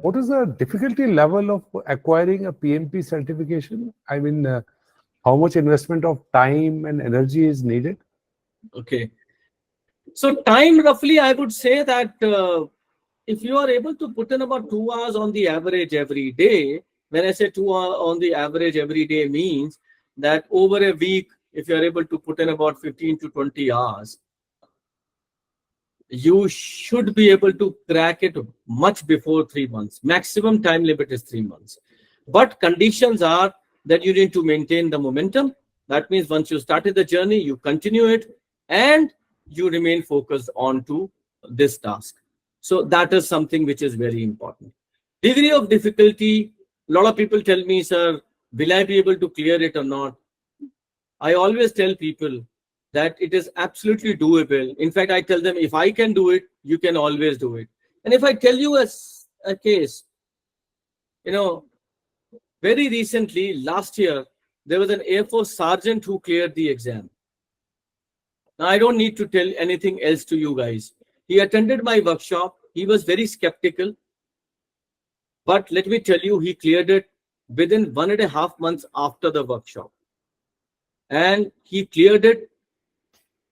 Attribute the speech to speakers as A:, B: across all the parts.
A: what is the difficulty level of acquiring a PMP certification? I mean, how much investment of time and energy is needed?
B: Okay. So time, roughly, I would say that if you are able to put in about 2 hours on the average every day, when I say 2 hours on the average every day means that over a week, if you are able to put in about 15 to 20 hours, you should be able to crack it much before 3 months. Maximum time limit is 3 months. But conditions are that you need to maintain the momentum. That means once you started the journey, you continue it and you remain focused on to this task. So that is something which is very important. Degree of difficulty, a lot of people tell me, sir, will I be able to clear it or not? I always tell people that it is absolutely doable. In fact, I tell them, if I can do it, you can always do it. And if I tell you a case, very recently, last year, there was an Air Force sergeant who cleared the exam. Now, I don't need to tell anything else to you guys. He attended my workshop. He was very skeptical. But let me tell you, he cleared it within 1.5 months after the workshop. And he cleared it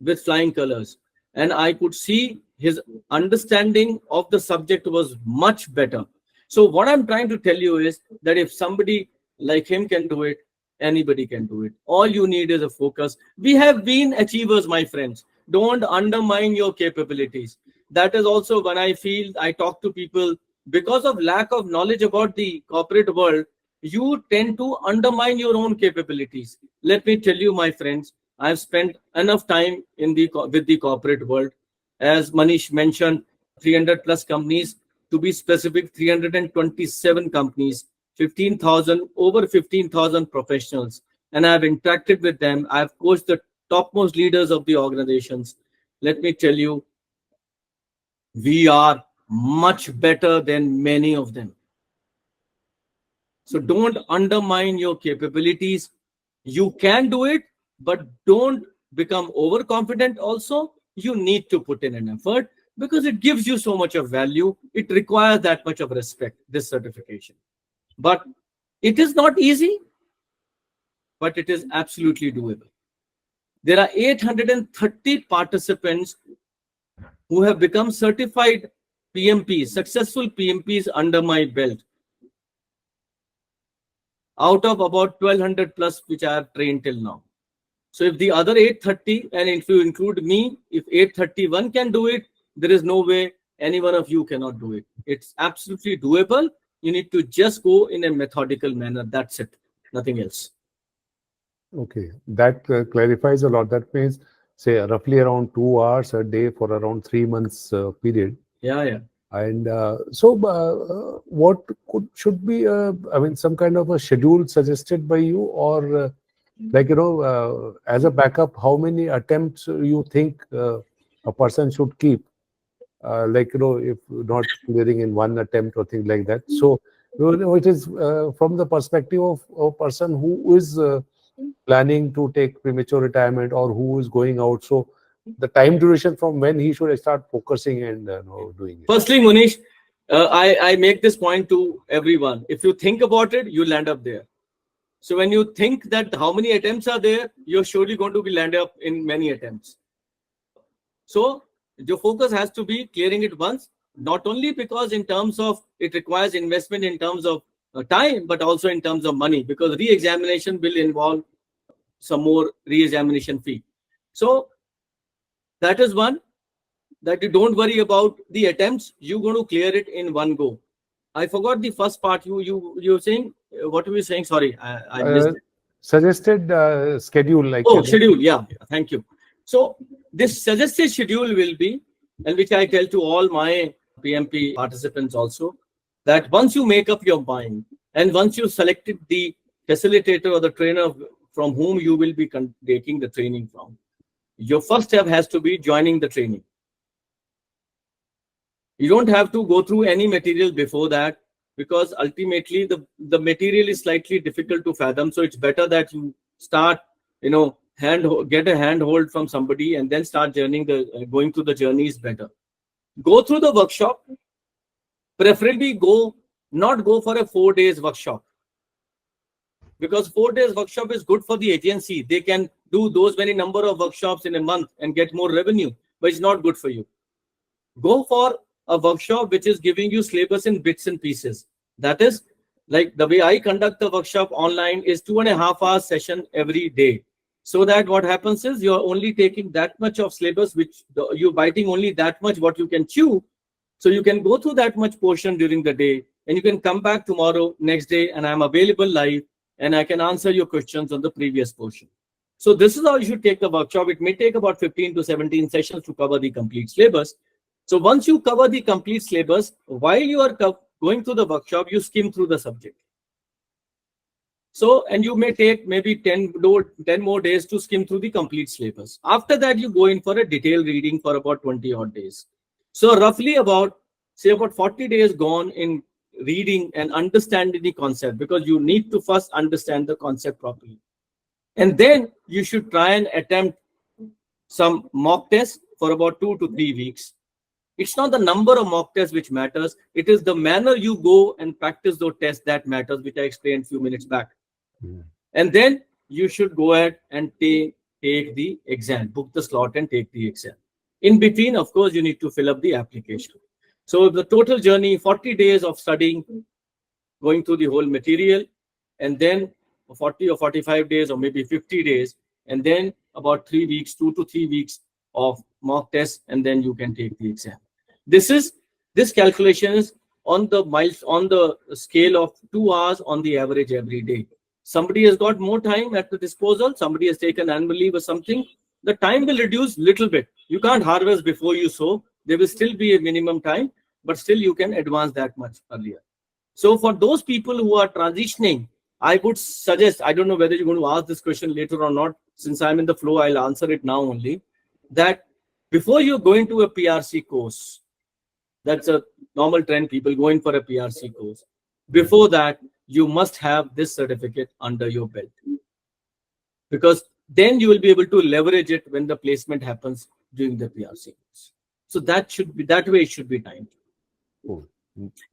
B: with flying colors. And I could see his understanding of the subject was much better. So what I'm trying to tell you is that if somebody like him can do it, anybody can do it. All you need is a focus. We have been achievers, my friends. Don't undermine your capabilities. That is also when I feel I talk to people, because of lack of knowledge about the corporate world, you tend to undermine your own capabilities. Let me tell you, my friends, I've spent enough time with the corporate world. As Manish mentioned, 300 plus companies, to be specific, 327 companies, over 15,000 professionals. And I've interacted with them. I've coached the topmost leaders of the organizations. Let me tell you, we are much better than many of them. So don't undermine your capabilities. You can do it, but don't become overconfident also. You need to put in an effort because it gives you so much of value. It requires that much of respect, this certification. But it is not easy, but it is absolutely doable. There are 830 participants who have become certified PMPs, successful PMPs under my belt, out of about 1,200 plus which I have trained till now. So if the other 830, and if you include me, if 831 can do it, there is no way any one of you cannot do it. It's absolutely doable. You need to just go in a methodical manner. That's it. Nothing else.
A: Okay, that clarifies a lot. That means, say, roughly around 2 hours a day for around 3 months period.
B: Yeah.
A: And what should be, I mean, some kind of a schedule suggested by you, or as a backup, how many attempts you think a person should keep? If not clearing in one attempt or things like that. So, it is from the perspective of a person who is planning to take premature retirement or who is going out. So, the time duration from when he should start focusing and doing it.
B: Firstly, Manish, I make this point to everyone. If you think about it, you land up there. So when you think that how many attempts are there, you're surely going to be land up in many attempts. So your focus has to be clearing it once, not only because in terms of it requires investment in terms of time, but also in terms of money, because re-examination will involve some more re-examination fee. So that is one, that you don't worry about the attempts. You're going to clear it in one go. I forgot the first part. You were saying, what were you saying? Sorry, I missed it.
A: Suggested schedule, like
B: schedule. Yeah, thank you. So this suggested schedule will be, and which I tell to all my PMP participants also, that once you make up your mind and once you selected the facilitator or the trainer from whom you will be taking the training from, your first step has to be joining the training. You don't have to go through any material before that, because ultimately the material is slightly difficult to fathom. So it's better that you start, get a handhold from somebody and then start going through the journey is better. Go through the workshop, preferably go not go for a 4 days workshop, because 4 days workshop is good for the agency. They can do those many number of workshops in a month and get more revenue, but it's not good for you. Go for a workshop which is giving you syllabus in bits and pieces. That is, like the way I conduct the workshop online is 2.5 hours session every day. So that what happens is you're only taking that much of syllabus, which you're biting only that much what you can chew. So you can go through that much portion during the day, and you can come back tomorrow, next day, and I'm available live, and I can answer your questions on the previous portion. So this is how you should take the workshop. It may take about 15 to 17 sessions to cover the complete syllabus. So once you cover the complete syllabus, while you are going through the workshop, you skim through the subject. So, and you may take maybe 10 more days to skim through the complete syllabus. After that, you go in for a detailed reading for about 20 odd days. So roughly about 40 days gone in reading and understanding the concept, because you need to first understand the concept properly. And then you should try and attempt some mock tests for about 2 to 3 weeks. It's not the number of mock tests which matters. It is the manner you go and practice those tests that matters, which I explained a few minutes back. And then you should go ahead and take the exam, book the slot and take the exam. In between, of course, you need to fill up the application. So the total journey, 40 days of studying, going through the whole material, and then 40 or 45 days or maybe 50 days, and then about 3 weeks, 2 to 3 weeks of mock tests, and then you can take the exam. This calculation is on the scale of 2 hours on the average every day. Somebody has got more time at the disposal, somebody has taken annual leave or something, the time will reduce little bit. You can't harvest before you sow. There will still be a minimum time, but still you can advance that much earlier. So for those people who are transitioning, I would suggest, I don't know whether you're going to ask this question later or not, since I'm in the flow, I'll answer it now only, that before you go into a PRC course, that's a normal trend, people going for a PRC course. Before that, you must have this certificate under your belt, because then you will be able to leverage it when the placement happens during the PRC course. So that way it should be timed.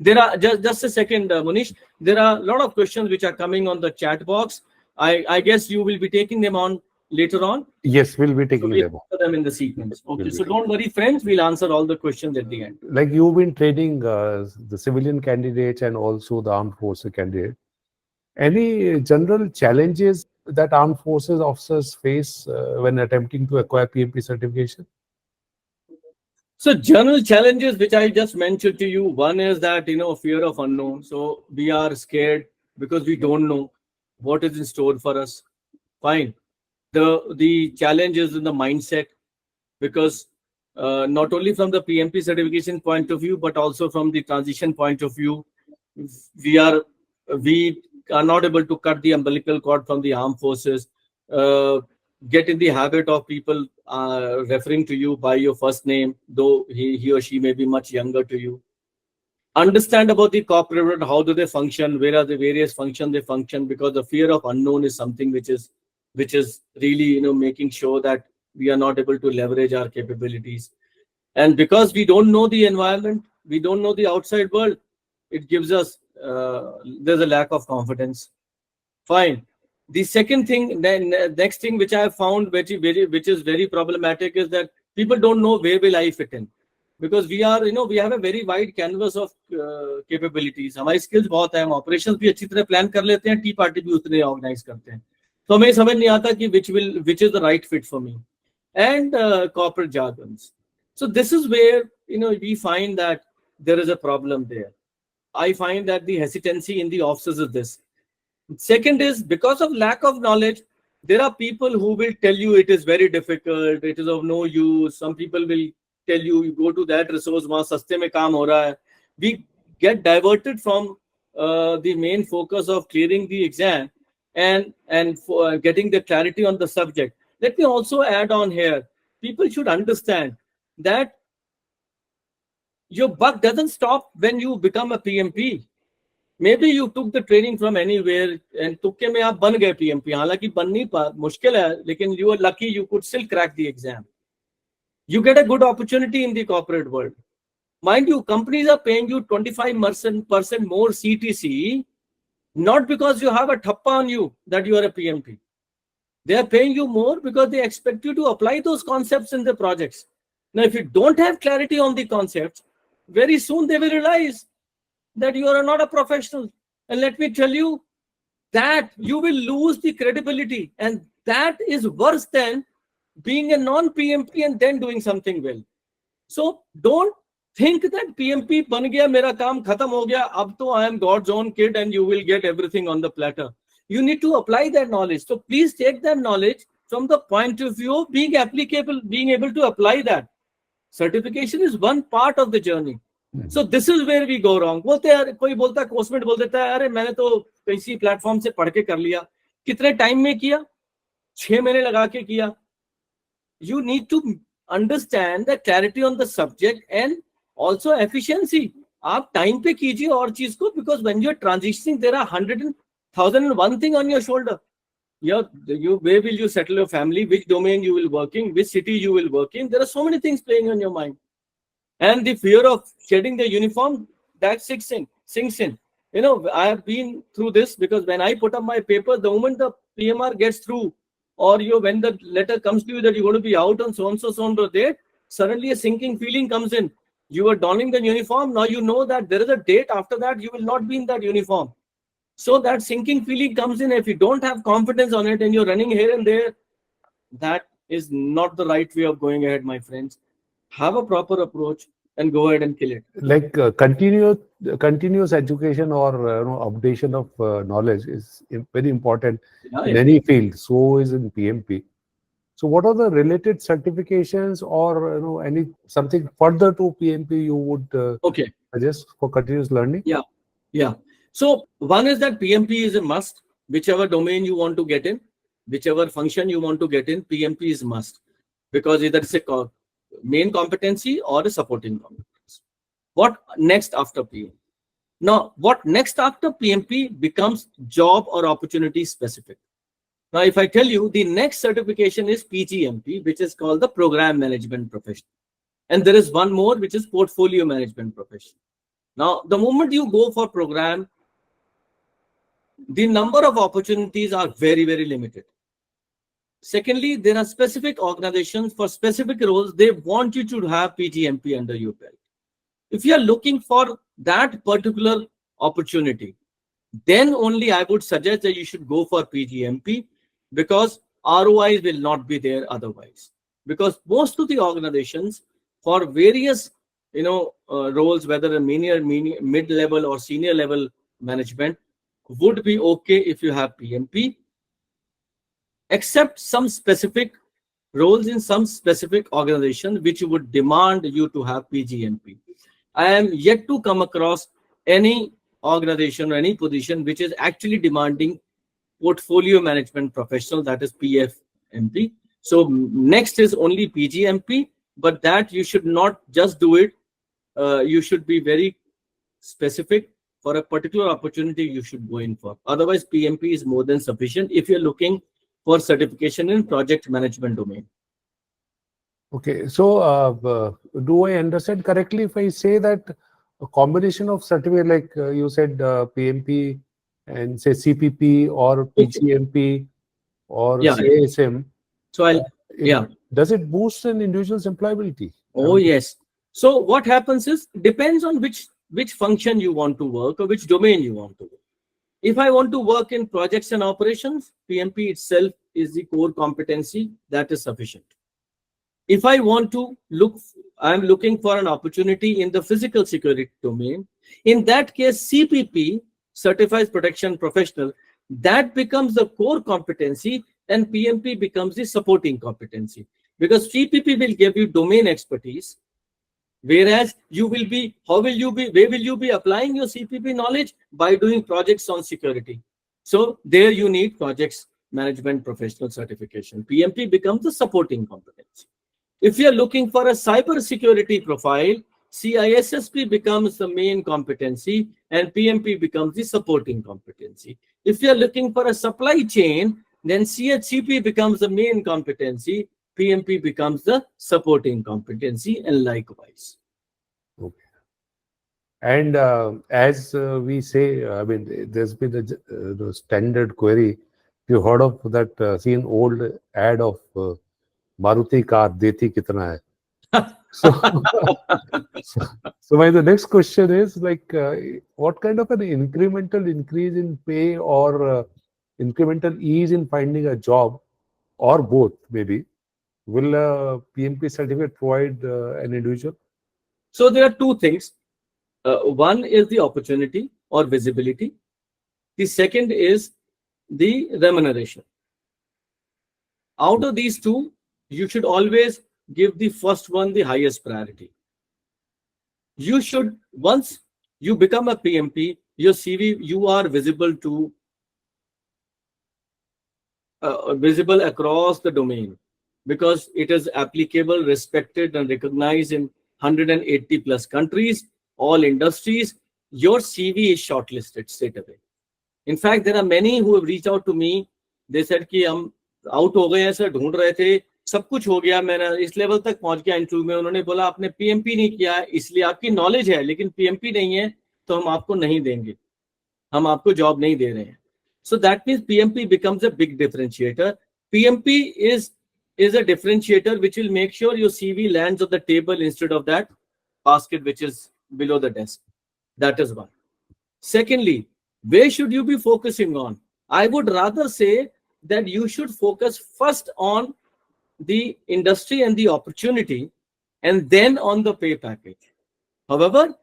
B: There are just a second, Manish. There are a lot of questions which are coming on the chat box. I guess you will be taking them on later on.
A: Yes, we'll be taking
B: them in the sequence. Okay, so don't worry, friends. We'll answer all the questions at the end.
A: Like you've been training the civilian candidates and also the armed forces candidate. Any general challenges that armed forces officers face when attempting to acquire PMP certification?
B: So general challenges which I just mentioned to you, one is that, fear of unknown. So we are scared because we don't know what is in store for us. Fine. The challenge is in the mindset, because not only from the PMP certification point of view, but also from the transition point of view, we are not able to cut the umbilical cord from the armed forces. Get in the habit of people referring to you by your first name, though he or she may be much younger to you. Understand about the corporate world, how do they function, where are the various functions they function, because the fear of unknown is something which is really making sure that we are not able to leverage our capabilities. And because we don't know the environment, we don't know the outside world, it gives us there's a lack of confidence. Fine. The second thing, next thing which I have found which is very problematic is that people don't know where will I fit in, because we have a very wide canvas of capabilities. हमारी skills बहुत है, हम operations भी अच्छी तरह plan कर लेते हैं, tea party भी उतने organize करते हैं, तो हमें समझ नहीं आता कि which is the right fit for me, and corporate jargons. So this is where we find that there is a problem there. I find that the hesitancy in the officers is this. Second is, because of lack of knowledge, there are people who will tell you it is very difficult, it is of no use. Some people will tell you go to that resource, वहाँ सस्ते में काम हो रहा है. We get diverted from the main focus of clearing the exam and for getting the clarity on the subject. Let me also add on here, people should understand that your buck doesn't stop when you become a PMP. Maybe you took the training from anywhere and तुक्के में आप बन गए PMP. हालांकि बन नहीं मुश्किल है, लेकिन you are lucky, you could still crack the exam. You get a good opportunity in the corporate world. Mind you, companies are paying you 25% more CTC, not because you have a thappa on you that you are a PMP. They are paying you more because they expect you to apply those concepts in the projects. Now, if you don't have clarity on the concepts, very soon they will realize that you are not a professional. And let me tell you that you will lose the credibility. And that is worse than being a non-PMP and then doing something well. So don't think that PMP ban gaya, mera kaam khatam ho gaya, ab to I am God's own kid and you will get everything on the platter. You need to apply that knowledge. So please take that knowledge from the point of view of being applicable, being able to apply that. Certification is one part of the journey. So this is where we go wrong. बोलते हैं कोई बोलता है coursemate बोल देता है अरे मैंने तो किसी प्लेटफॉर्म से पढ़ के कर लिया. कितने टाइम में किया? 6 महीने लगा के किया. You need to understand the clarity on the subject and also efficiency. आप टाइम पे कीजिए और चीज को, because when you're transitioning there are 100,001 thing on your shoulder. Where will you settle your family, which domain you will work in, which city you will work in. There are so many things playing on your mind. And the fear of shedding the uniform, that sinks in. You know, I have been through this because when I put up my papers, the moment the PMR gets through, or when the letter comes to you that you're going to be out on so-and-so date, suddenly a sinking feeling comes in. You are donning the uniform, now you know that there is a date after that you will not be in that uniform. So that sinking feeling comes in. If you don't have confidence on it and you're running here and there, that is not the right way of going ahead, my friends. Have a proper approach and go ahead and kill it.
A: Like continuous education or updation of knowledge is very important in any field. So is in PMP. So what are the related certifications or any something further to PMP you would suggest for continuous learning?
B: Yeah. So one is that PMP is a must. Whichever domain you want to get in, whichever function you want to get in, PMP is must, because either it's a main competency or a supporting competency. What next after PMP? Now, what next after PMP becomes job or opportunity specific. Now, if I tell you the next certification is PGMP, which is called the Program Management Profession. And there is one more, which is Portfolio Management Profession. Now, the moment you go for program, the number of opportunities are very, very limited. Secondly, there are specific organizations for specific roles. They want you to have PGMP under your belt. If you are looking for that particular opportunity, then only I would suggest that you should go for PGMP, because ROI will not be there otherwise. Because most of the organizations for various roles, whether a mid-level or senior level management, would be okay if you have PMP, except some specific roles in some specific organizations which would demand you to have PGMP. I am yet to come across any organization or any position which is actually demanding portfolio management professional, that is PFMP. So next is only PGMP, but that you should not just do it. You should be very specific. For a particular opportunity, you should go in for. Otherwise, PMP is more than sufficient if you're looking for certification in project management domain.
A: Okay, so do I understand correctly if I say that a combination of certificate, like you said, PMP and say CPP or PGMP or CASM?
B: So
A: does it boost an individual's employability?
B: Oh yes. So what happens is, depends on which function you want to work or which domain you want to work. If I want to work in projects and operations, PMP itself is the core competency, that is sufficient. If I want to I'm looking for an opportunity in the physical security domain. In that case, CPP, Certified Protection Professional, that becomes the core competency and PMP becomes the supporting competency. Because CPP will give you domain expertise, whereas where will you be applying your CPP knowledge? By doing projects on security. So there you need projects management professional certification. PMP becomes the supporting competency. If you are looking for a cyber security profile, CISSP becomes the main competency and PMP becomes the supporting competency. If you are looking for a supply chain, then CHCP becomes the main competency, PMP becomes the supporting competency, and likewise.
A: Okay. And as we say, I mean, there's been the standard query. You heard of that seen old ad of Maruti car, Deti kitna hai? So, so, so my the next question is like, what kind of an incremental increase in pay or incremental ease in finding a job, or both maybe, will a PMP certificate provide an individual?
B: So there are two things. One is the opportunity or visibility. The second is the remuneration. Out of these two, you should always give the first one the highest priority. You should, once you become a PMP, your CV, you are visible to visible across the domain because it is applicable, respected, and recognized in 180 plus countries, all industries. Your CV is shortlisted straight away. In fact, there are many who have reached out to me. They said कि हम out हो गए हैं sir, ढूंढ रहे थे, सब कुछ हो गया, मैंने इस लेवल तक पहुंच गया इंटरव्यू में, उन्होंने बोला आपने पीएमपी नहीं किया है, इसलिए आपकी नॉलेज है लेकिन पीएमपी नहीं है, तो हम आपको नहीं देंगे, हम आपको जॉब नहीं दे रहे हैं. So that means PMP becomes a big differentiator. PMP is a differentiator which will make sure your CV lands on the table instead of that basket which is below the desk. That is one. Secondly, where should you be focusing on? I would rather say that you should focus first on the industry and the opportunity and then on the pay package. However,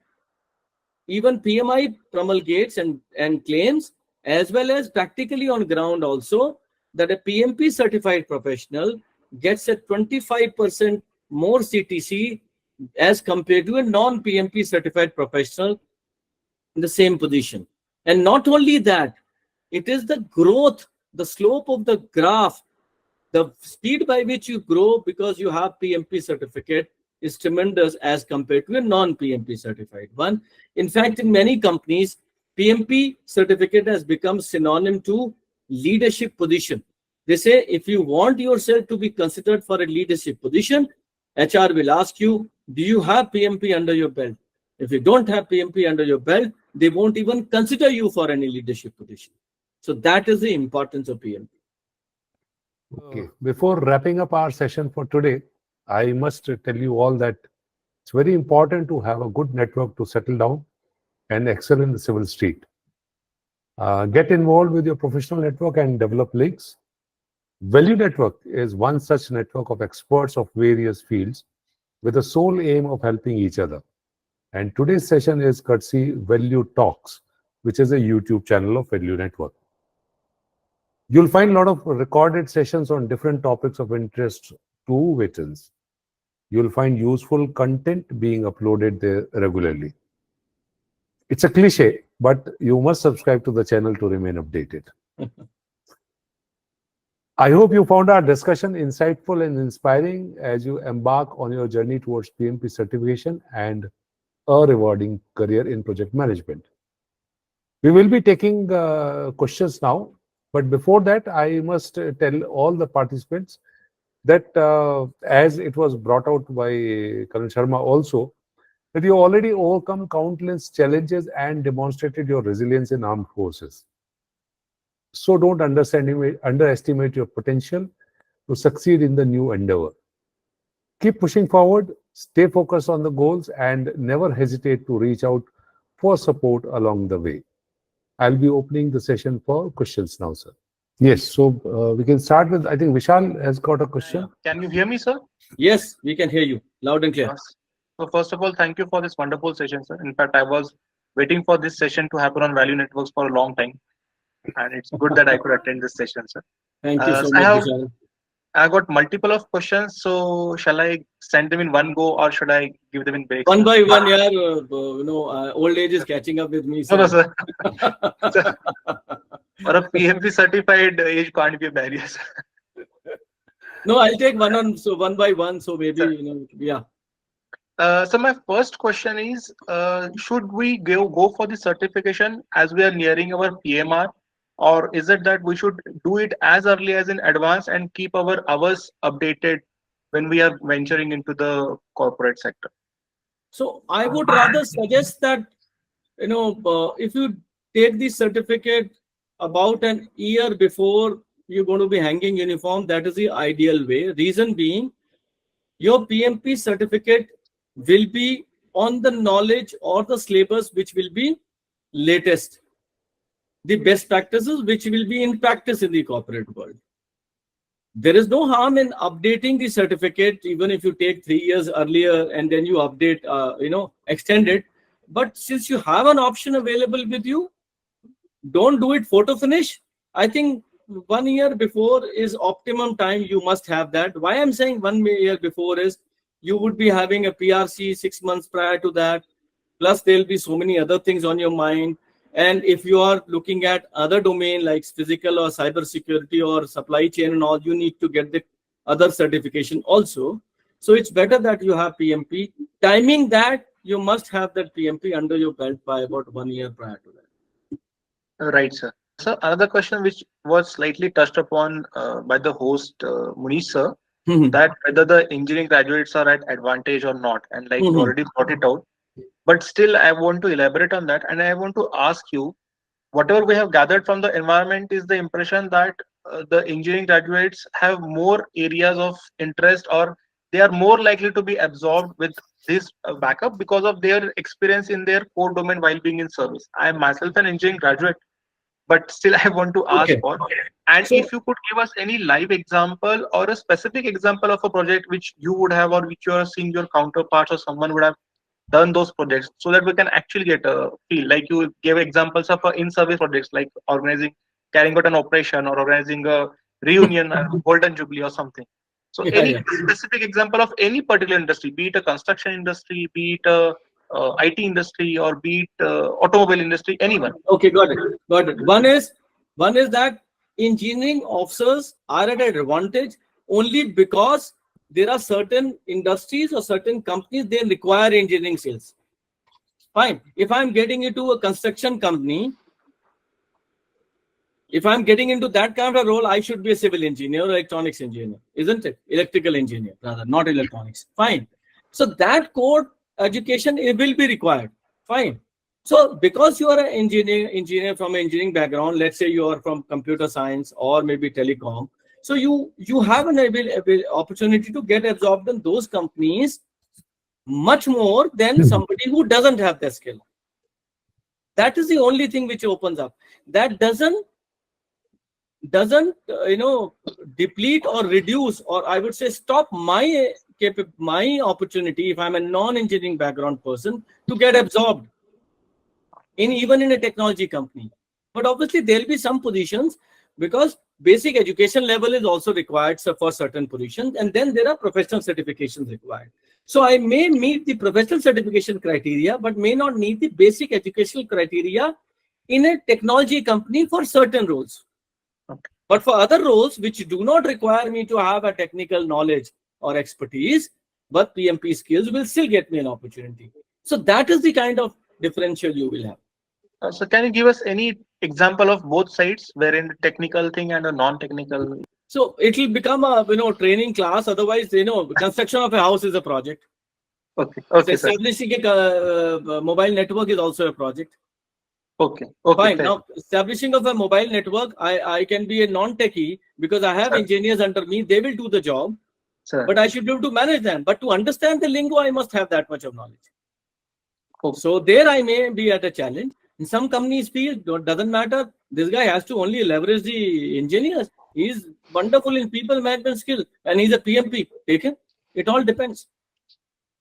B: even PMI promulgates and claims, as well as practically on ground also, that a PMP certified professional gets a 25% more CTC as compared to a non-PMP certified professional in the same position. And not only that, it is the growth, the slope of the graph, the speed by which you grow because you have PMP certificate is tremendous as compared to a non-PMP certified one. In fact, in many companies, PMP certificate has become synonym to leadership position. They say if you want yourself to be considered for a leadership position, HR will ask you, do you have PMP under your belt? If you don't have PMP under your belt, they won't even consider you for any leadership position. So that is the importance of PMP.
A: Okay. Before wrapping up our session for today, I must tell you all that it's very important to have a good network to settle down and excel in the civil street. Get involved with your professional network and develop links. Value Network is one such network of experts of various fields with the sole aim of helping each other. And today's session is courtesy Value Talks, which is a YouTube channel of Value Network. You'll find a lot of recorded sessions on different topics of interest to veterans. You'll find useful content being uploaded there regularly. It's a cliche, but you must subscribe to the channel to remain updated. I hope you found our discussion insightful and inspiring as you embark on your journey towards PMP certification and a rewarding career in project management. We will be taking questions now, but before that, I must tell all the participants that as it was brought out by Karan Sharma also, that you already overcome countless challenges and demonstrated your resilience in armed forces. So don't underestimate your potential to succeed in the new endeavor. Keep pushing forward, stay focused on the goals, and never hesitate to reach out for support along the way. I'll be opening the session for questions now, sir. Yes, so we can start with, I think Vishal has got a question.
C: Can you hear me, sir?
B: Yes, we can hear you loud and clear.
C: Yes. So first of all, thank you for this wonderful session, sir. In fact, I was waiting for this session to happen on Value Networks for a long time, and it's good that I could attend this session, sir.
B: Thank you so
C: So
B: much, Vishal.
C: I got multiple of questions. So shall I send them in one go, or should I give them in breaks?
B: One
C: sir?
B: by one, yeah, old age is catching up with me.
C: No, no,
B: Sir.
C: sir. For a PMP certified, age can't be a barrier, sir.
B: No, I'll take one by one. So maybe,
C: Sir.
B: yeah.
C: So my first question is, should we go for the certification as we are nearing our PMR, or is it that we should do it as early as in advance and keep our hours updated when we are venturing into the corporate sector?
B: So I would rather suggest that if you take the certificate about an year before you're going to be hanging uniform, that is the ideal way. Reason being, your PMP certificate will be on the knowledge or the syllabus which will be latest, the best practices which will be in practice in the corporate world. There is no harm in updating the certificate, even if you take 3 years earlier and then you update, extend it. But since you have an option available with you, don't do it photo finish. I think 1 year before is optimum time. You must have that. Why I'm saying 1 year before is you would be having a PRC 6 months prior to that. Plus, there'll be so many other things on your mind. And if you are looking at other domain like physical or cyber security or supply chain and all, you need to get the other certification also. So it's better that you have PMP. Timing that, you must have that PMP under your belt by about 1 year prior to that.
C: Right, sir. So another question which was slightly touched upon by the host, Manish sir, that whether the engineering graduates are at advantage or not, and like you already brought it out. But still, I want to elaborate on that, and I want to ask you, whatever we have gathered from the environment is the impression that the engineering graduates have more areas of interest, or they are more likely to be absorbed with this backup because of their experience in their core domain while being in service. I am myself an engineering graduate, but still I want to ask
B: Okay.
C: for, and
B: So-
C: if you could give us any live example or a specific example of a project which you would have, or which you are seeing your counterparts or someone would have done those projects, so that we can actually get a feel. Like you gave examples of in-service projects, like organizing, carrying out an operation, or organizing a reunion, a golden jubilee, or something. So,
B: Yeah,
C: any
B: yeah.
C: specific example of any particular industry, be it a construction industry, be it a IT industry, or be it automobile industry, anyone.
B: Okay, got it. Got it. One is that engineering officers are at an advantage only because there are certain industries or certain companies they require engineering skills. Fine. If I'm getting into a construction company, if I'm getting into that kind of a role, I should be a civil engineer or electronics engineer, isn't it? Electrical engineer, rather, not electronics. Fine. So that core education, it will be required. Fine. So because you are an engineer from an engineering background, let's say you are from computer science or maybe telecom, so you have an opportunity to get absorbed in those companies much more than somebody who doesn't have that skill. That is the only thing which opens up. That doesn't deplete or reduce, or I would say stop my opportunity if I'm a non-engineering background person to get absorbed even in a technology company. But obviously there'll be some positions because basic education level is also required for certain positions, and then there are professional certifications required. So I may meet the professional certification criteria but may not meet the basic educational criteria in a technology company for certain roles. But for other roles which do not require me to have a technical knowledge or expertise, but PMP skills will still get me an opportunity. So that is the kind of differential you will have.
C: So, can you give us any example of both sides, wherein the technical thing and a non-technical?
B: So it will become a training class. Otherwise, construction of a house is a project.
C: Okay, okay, sir.
B: Establishing a mobile network is also a project.
C: Okay, okay.
B: Fine. Now, establishing of a mobile network, I can be a non-techie because I have engineers under me. They will do the job, but I should be able to manage them. But to understand the lingo, I must have that much of knowledge.
C: Okay.
B: So there I may be at a challenge. In some companies feel doesn't matter. This guy has to only leverage the engineers. He's wonderful in people management skill and he's a PMP. Take him. It all depends.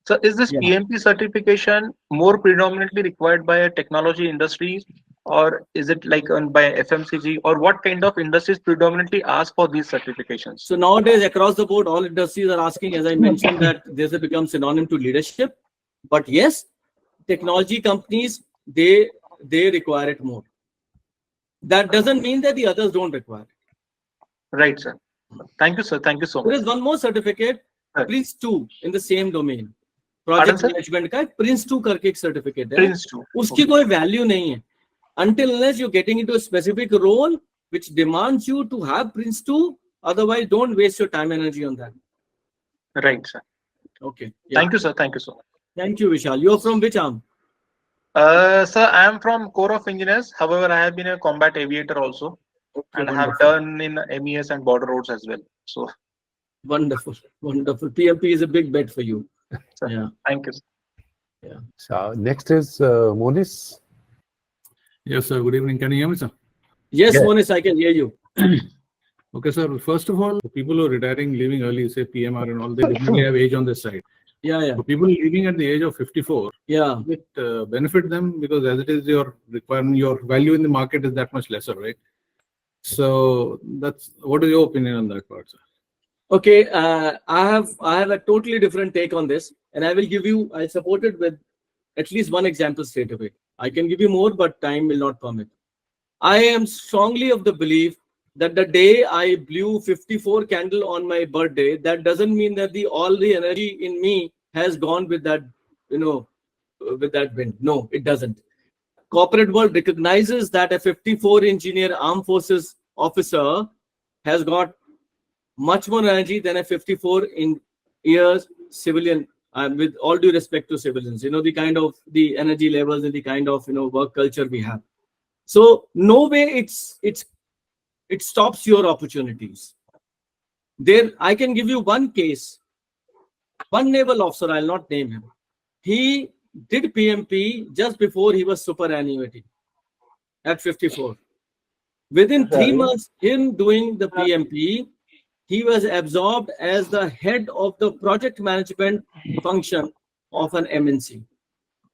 C: So is this PMP certification more predominantly required by a technology industry, or is it like by FMCG, or what kind of industries predominantly ask for these certifications?
B: So nowadays across the board, all industries are asking, as I mentioned, that this has become synonym to leadership. But yes, technology companies, they require it more. That doesn't mean that the others don't require it.
C: Right, sir. Thank you, sir. Thank you so much.
B: There is one more certificate, Prince 2, in the same domain.
C: Pardon,
B: project
C: sir?
B: Management का Prince 2 करके एक certificate है,
C: Prince 2.
B: उसकी कोई value नहीं है until unless you're getting into a specific role which demands you to have Prince 2. Otherwise, don't waste your time and energy on that.
C: Right, sir.
B: Okay.
C: Thank you, sir. Thank you so much.
B: Thank you, Vishal. You're from which arm?
C: Sir, I am from Corps of Engineers. However, I have been a combat aviator also,
B: Okay,
C: and I have
B: wonderful.
C: done in MES and border roads as well. So,
B: Wonderful. Wonderful. PMP is a big bet for you.
C: sir,
B: Yeah.
C: thank you. Sir.
B: Yeah.
A: So next is Monish.
D: Yes, sir. Good evening. Can you hear me, sir?
B: Yes,
A: Yeah.
B: Manish, I can hear you.
D: Okay, sir. First of all, people who are retiring, leaving early, say PMR and all, they definitely have age on this side.
B: Yeah, yeah.
D: So people leaving at the age of 54,
B: Yeah.
D: it benefit them because as it is your requirement, your value in the market is that much lesser, right? So that's what is your opinion on that part, sir?
B: Okay, I have a totally different take on this, and I will give you. I support it with at least one example straight away. I can give you more, but time will not permit. I am strongly of the belief that the day I blew 54 candle on my birthday, that doesn't mean that the all the energy in me has gone with that, you know, with that wind. No, it doesn't. Corporate world recognizes that a 54 engineer armed forces officer has got much more energy than a 54 in years civilian. With all due respect to civilians, the kind of the energy levels and the kind of work culture we have. So no way it stops your opportunities. There, I can give you one case. One naval officer, I'll not name him. He did PMP just before he was superannuating at 54. Within 3 months, him doing the PMP, he was absorbed as the head of the project management function of an MNC.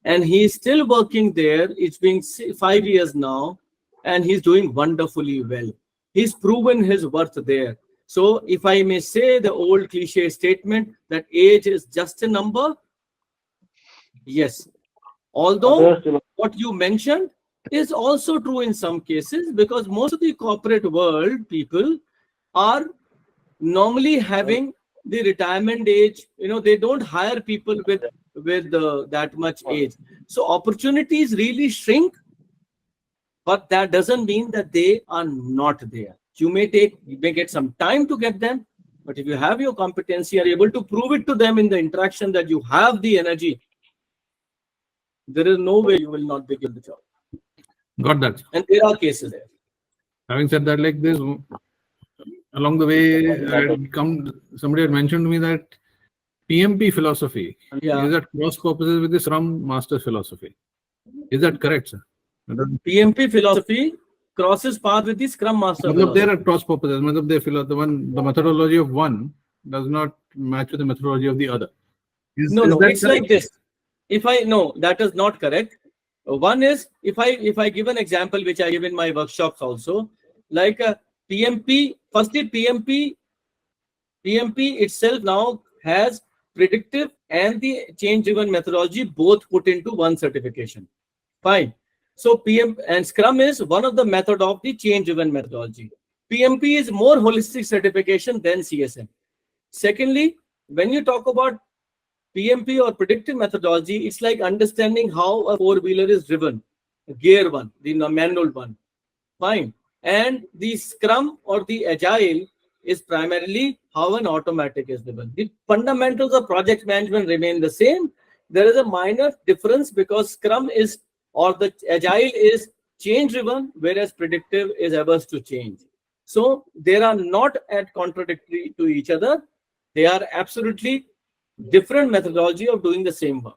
B: And he's still working there. It's been 5 years now, and he's doing wonderfully well. He's proven his worth there. So, if I may say the old cliche statement that age is just a number, yes. Although what you mentioned is also true in some cases, because most of the corporate world people are normally having the retirement age. They don't hire people with that much age. So opportunities really shrink, but that doesn't mean that they are not there. You may get some time to get them, but if you have your competency, are able to prove it to them in the interaction that you have the energy, there is no way you will not be given the job.
D: Got that.
B: And there are cases there.
D: Having said that, like this, along the way, somebody had mentioned to me that PMP philosophy
B: Yeah.
D: is at cross purposes with the Scrum Master philosophy. Is that correct, sir?
B: PMP philosophy crosses path with the Scrum Master philosophy.
D: There are cross purposes. The methodology of one does not match with the methodology of the other.
B: No, it's correct? Like this. That is not correct. One is, if I give an example which I give in my workshops also, like PMP. Firstly, PMP itself now has predictive and the change-driven methodology both put into one certification. Fine. So PM and Scrum is one of the method of the change-driven methodology. PMP is more holistic certification than CSM. Secondly, when you talk about PMP or predictive methodology, it's like understanding how a four-wheeler is driven, gear one, the manual one. Fine. And the Scrum or the Agile is primarily how an automatic is driven. The fundamentals of project management remain the same. There is a minor difference because Scrum is, or the Agile is change driven, whereas predictive is averse to change. So they are not at contradictory to each other. They are absolutely different methodology of doing the same work.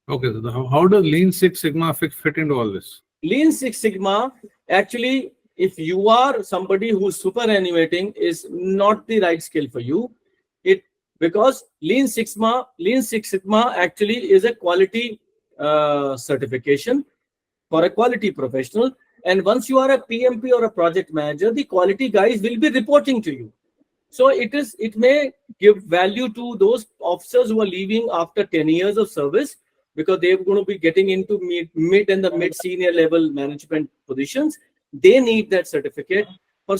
D: Okay, so how does Lean Six Sigma fit into all this?
B: Lean Six Sigma, actually, if you are somebody who's superannuating, is not the right skill for you. Because Lean Six Sigma actually is a quality certification for a quality professional. And once you are a PMP or a project manager, the quality guys will be reporting to you. So it may give value to those officers who are leaving after 10 years of service, because they're going to be getting into mid and the mid senior level management positions. They need that certificate. For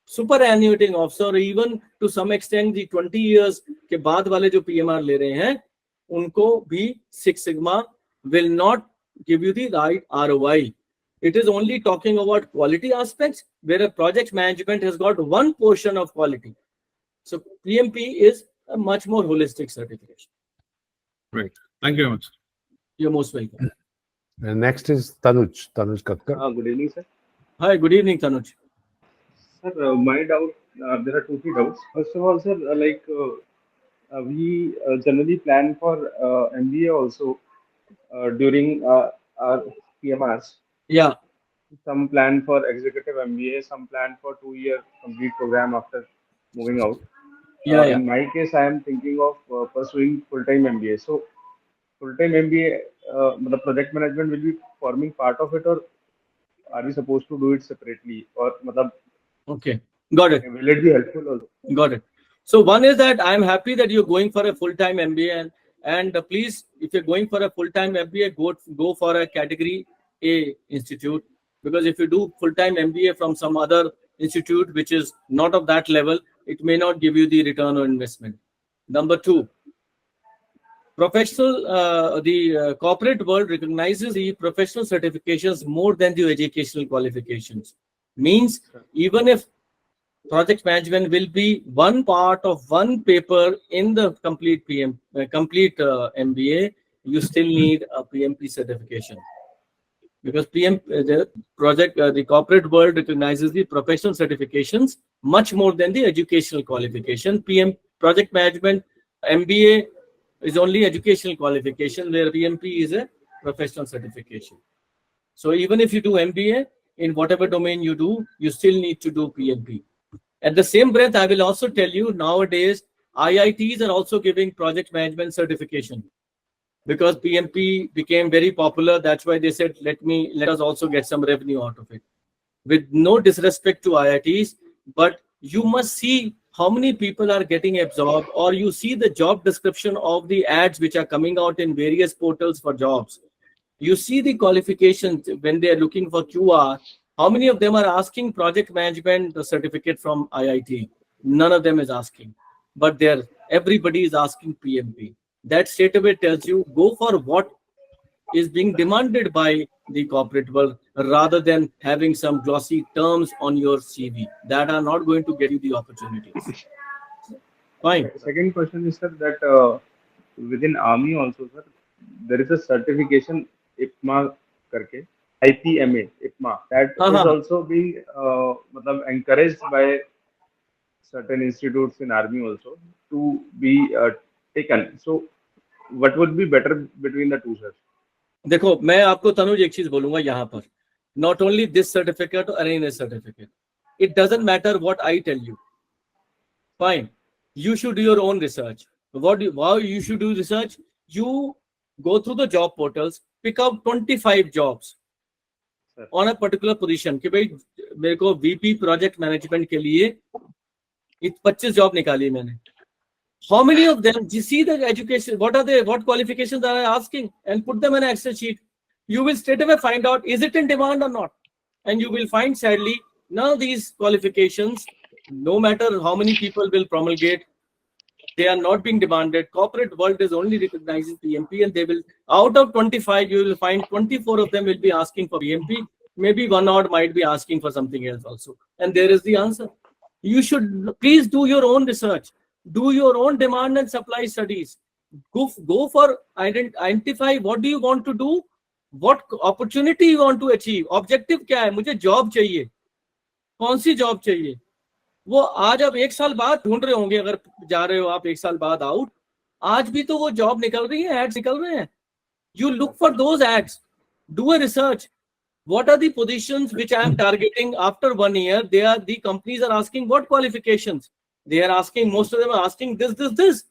B: superannuating officer, or even to some extent the 20 years के बाद वाले जो PMR ले रहे हैं, उनको भी Six Sigma will not give you the right ROI. It is only talking about quality aspects, where a project management has got one portion of quality. So PMP is a much more holistic certification.
D: Right. Thank you very much.
B: You're most welcome.
A: And next is Tanuj Kakkar.
E: Good evening, sir.
B: Hi, good evening, Tanuj.
E: Sir, my doubt, there are two, three doubts. First of all, sir, we generally plan for MBA also during our PMRs.
B: Yeah,
E: Some plan for executive MBA, some plan for 2 year complete program after moving out.
B: yeah, yeah.
E: In my case, I am thinking of pursuing full-time MBA. So, full-time MBA, the project management will be forming part of it, or are we supposed to do it separately? Or matlab,
B: Okay, got it.
E: will it be helpful also?
B: Got it. So one is that I'm happy that you're going for a full-time MBA, and please, if you're going for a full-time MBA, go for a category A institute, because if you do full-time MBA from some other institute which is not of that level, it may not give you the return on investment. Number two, the corporate world recognizes the professional certifications more than the educational qualifications. Means even if project management will be one part of one paper in the complete MBA, you still need a PMP certification, because the corporate world recognizes the professional certifications much more than the educational qualification. Project management MBA is only educational qualification, where PMP is a professional certification. So even if you do MBA in whatever domain you do, you still need to do PMP. At the same breath, I will also tell you, nowadays IITs are also giving project management certification, because PMP became very popular. That's why they said, let us also get some revenue out of it. With no disrespect to IITs, but you must see how many people are getting absorbed, or you see the job description of the ads which are coming out in various portals for jobs. You see the qualifications when they are looking for QR. How many of them are asking project management certificate from IIT? None of them is asking, but everybody is asking PMP. That straight away tells you, go for what is being demanded by the corporate world, rather than having some glossy terms on your CV that are not going to get you the opportunities. Fine.
E: Second question is, sir, that within army also, sir, there is a certification IPMA karke, IPMA, IPMA, that is
B: Uh-huh.
E: also being encouraged by certain institutes in army also to be taken. So, what would be better between the two, sir?
B: देखो, मैं आपको तनुज एक चीज बोलूंगा यहाँ पर. Not only this certificate or any certificate, it doesn't matter what I tell you. Fine, you should do your own research. How you should do research? You go through the job portals, pick up 25 jobs
E: Sir.
B: on a particular position. कि भाई मेरे को VP project management के लिए 25 job निकाली मैंने. How many of them, you see the education, what qualifications are I asking, and put them in an Excel sheet. You will straight away find out, is it in demand or not? And you will find, sadly, none of these qualifications, no matter how many people will promulgate, they are not being demanded. Corporate world is only recognizing PMP, and they will, out of 25, you will find 24 of them will be asking for PMP. Maybe one odd might be asking for something else also. And there is the answer. You should please do your own research. Do your own demand and supply studies. Go for identify what do you want to do, what opportunity you want to achieve. Objective क्या है? मुझे job चाहिए. कौन सी job चाहिए? वो आज अब 1 साल बाद ढूंढ रहे होंगे, अगर जा रहे हो आप 1 साल बाद आउट, आज भी तो वो जॉब निकल रही है, एड्स निकल रहे हैं. You look for those ads. Do a research. What are the positions which I am targeting after 1 year? The companies are asking what qualifications. They are asking, most of them are asking this.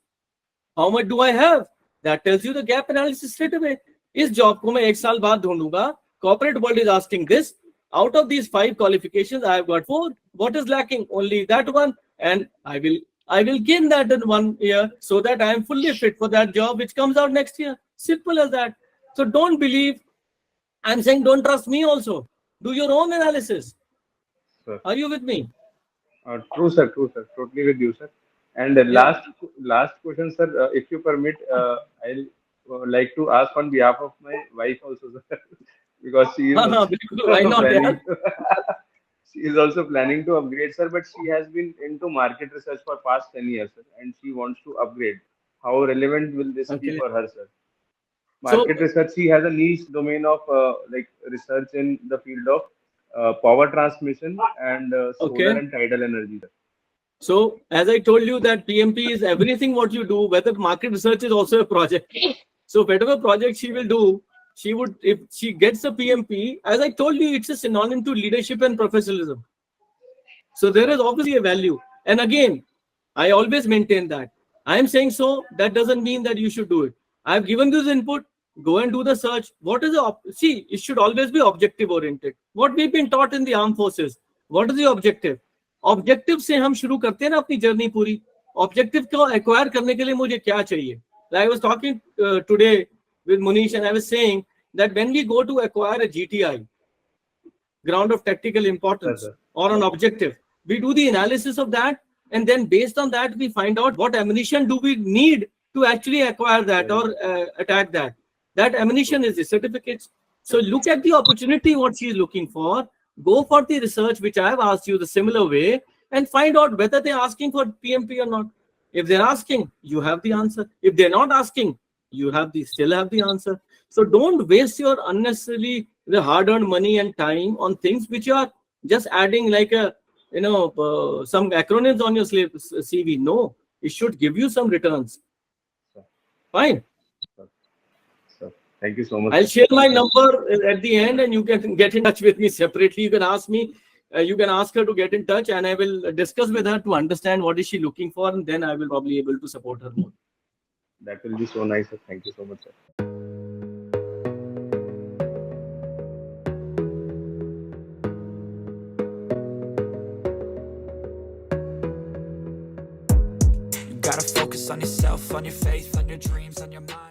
B: How much do I have? That tells you the gap analysis straight away. इस job को मैं 1 साल बाद ढूंढूंगा. Corporate world is asking this. Out of these 5 qualifications, I have got 4. What is lacking? Only that one, and I will gain that in 1 year, so that I am fully fit for that job which comes out next year. Simple as that. So don't believe. I'm saying don't trust me also. Do your own analysis.
E: Sir.
B: Are you with me?
E: True, sir. Totally with you, sir. And last question, sir. If you permit, I'll like to ask on behalf of my wife also, sir, because she is
B: Why not?
E: planning. She is also planning to upgrade, sir. But she has been into market research for past 10 years, sir, and she wants to upgrade. How relevant will this be
B: Okay.
E: for her, sir? market research. He has a niche domain of like research in the field of power transmission and solar
B: Okay.
E: and tidal energy.
B: So as I told you that PMP is everything what you do, whether market research is also a project. So whatever project she will do, she would, if she gets a PMP, as I told you, it's a synonym to leadership and professionalism. So there is obviously a value. And again, I always maintain that. I am saying so, that doesn't mean that you should do it. I've given this input, go and do the search. What is the, see, it should always be objective oriented. What we've been taught in the armed forces, what is the objective? Objective से हम शुरू करते हैं ना अपनी journey पूरी. Objective को acquire करने के लिए मुझे क्या चाहिए? I was talking today with Manish and I was saying that when we go to acquire a GTI, ground of tactical importance, or an objective, we do the analysis of that, and then based on that we find out what ammunition do we need to actually acquire that or attack that. That ammunition is the certificates. So look at the opportunity what she is looking for. Go for the research which I have asked you the similar way and find out whether they're asking for PMP or not. If they're asking, you have the answer. If they're not asking, you have the still have the answer. So don't waste your unnecessarily the hard-earned money and time on things which you are just adding like a some acronyms on your CV. No, it should give you some returns. Fine.
E: Thank you so much.
B: I'll share my number at the end, and you can get in touch with me separately. You can ask me. You can ask her to get in touch, and I will discuss with her to understand what is she looking for, and then I will probably able to support her more.
E: That will be so nice, sir. Thank you so much, sir.
F: You gotta focus on yourself, on your faith, on your dreams, on your mind.